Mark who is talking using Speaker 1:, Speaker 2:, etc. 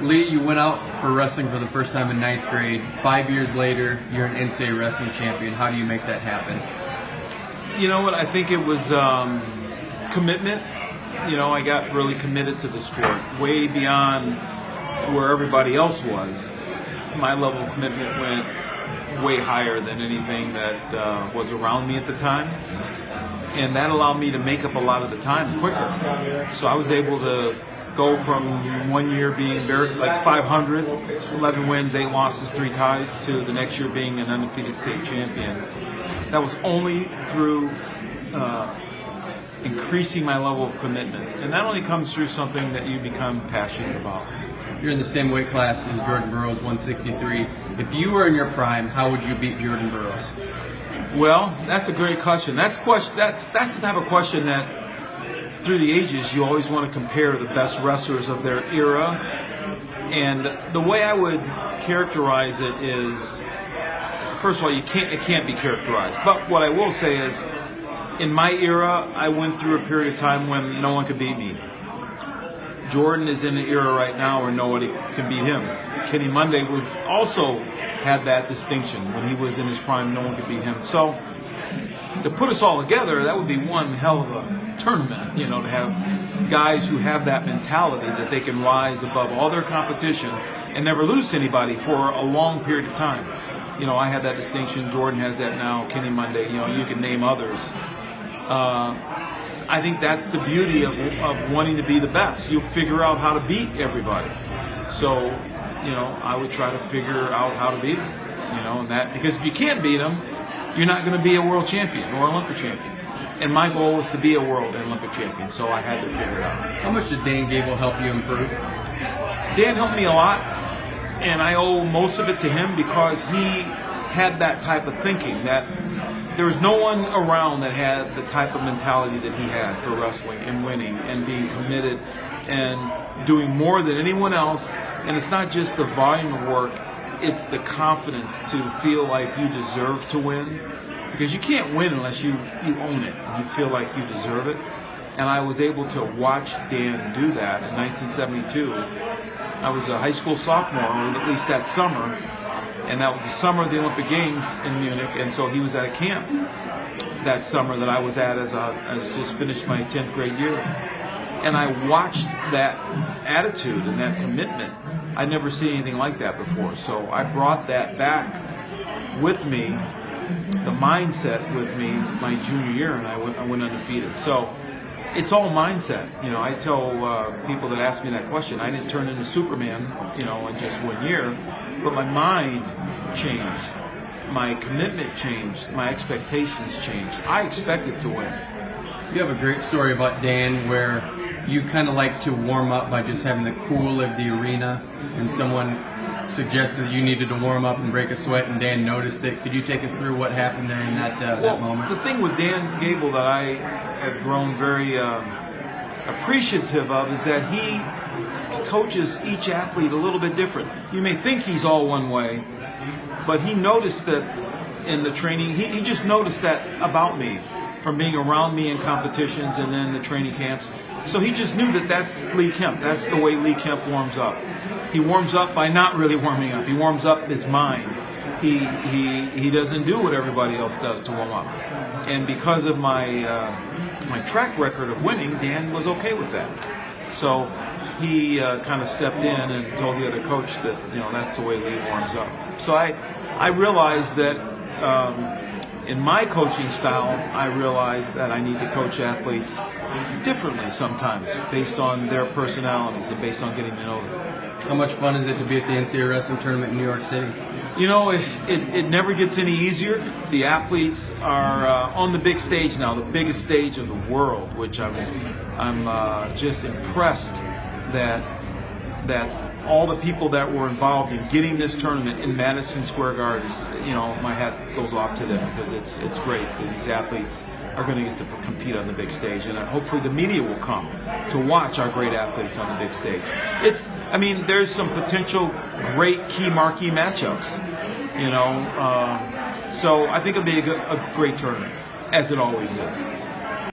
Speaker 1: Lee, you went out for wrestling for the first time in 9th grade. 5 years later, you're an NCAA wrestling champion. How do you make that happen?
Speaker 2: You know what? I think it was commitment. You know, I got really committed to the sport, way beyond where everybody else was. My level of commitment went way higher than anything that was around me at the time. And that allowed me to make up a lot of the time quicker. So I was able to go from one year being very, like 500, 11 wins, 8 losses, 3 ties, to the next year being an undefeated state champion. That was only through increasing my level of commitment. And that only comes through something that you become passionate about.
Speaker 1: You're in the same weight class as Jordan Burroughs, 163. If you were in your prime, how would you beat Jordan Burroughs?
Speaker 2: Well, that's a great question. That's the type of question that through the ages you always want to compare the best wrestlers of their era. And the way I would characterize it is, first of all, it can't be characterized. But what I will say is, in my era, I went through a period of time when no one could beat me. Jordan is in an era right now where nobody can beat him. Kenny Monday was also had that distinction. When he was in his prime, no one could beat him. So to put us all together, that would be one hell of a tournament, you know, to have guys who have that mentality that they can rise above all their competition and never lose to anybody for a long period of time. You know, I had that distinction. Jordan has that now. Kenny Monday, you know, you can name others. I think that's the beauty of wanting to be the best. You'll figure out how to beat everybody. So, you know, I would try to figure out how to beat them. You know, and that, because if you can't beat them, you're not going to be a world champion or Olympic champion. And my goal was to be a world and Olympic champion, so I had to figure it out.
Speaker 1: How much did Dan Gable help you improve?
Speaker 2: Dan helped me a lot, and I owe most of it to him because he had that type of thinking, that there was no one around that had the type of mentality that he had for wrestling and winning and being committed and doing more than anyone else. And it's not just the volume of work, it's the confidence to feel like you deserve to win. Because you can't win unless you own it, you feel like you deserve it. And I was able to watch Dan do that in 1972. I was a high school sophomore, or at least that summer, and that was the summer of the Olympic Games in Munich, and so he was at a camp that summer that I was at as I just finished my 10th grade year. And I watched that attitude and that commitment. I'd never seen anything like that before, so I brought that back with me, the mindset with me my junior year, and I went undefeated. So it's all mindset. You know, I tell people that ask me that question, I didn't turn into Superman, you know, in just 1 year, but my mind changed, my commitment changed, my expectations changed. I expected to win.
Speaker 1: You have a great story about Dan where you kind of like to warm up by just having the cool of the arena, and someone suggested that you needed to warm up and break a sweat, and Dan noticed it. Could you take us through what happened there in that moment?
Speaker 2: The thing with Dan Gable that I have grown very appreciative of is that he coaches each athlete a little bit different. You may think he's all one way, but he noticed that in the training, he just noticed that about me from being around me in competitions and then the training camps. So he just knew that that's Lee Kemp. That's the way Lee Kemp warms up. He warms up by not really warming up. He warms up his mind. He doesn't do what everybody else does to warm up. And because of my my track record of winning, Dan was okay with that. So he kind of stepped in and told the other coach that, you know, that's the way Lee warms up. So I realized that in my coaching style, I realized that I need to coach athletes differently sometimes based on their personalities and based on getting to know them.
Speaker 1: How much fun is it to be at the NCAA wrestling tournament in New York City?
Speaker 2: You know, it never gets any easier. The athletes are on the big stage now, the biggest stage of the world, which I'm just impressed that all the people that were involved in getting this tournament in Madison Square Garden, you know, my hat goes off to them, because it's great that these athletes are going to get to compete on the big stage, and hopefully the media will come to watch our great athletes on the big stage. I mean, there's some potential great key marquee matchups, you know, so I think it'll be a great tournament, as it always is.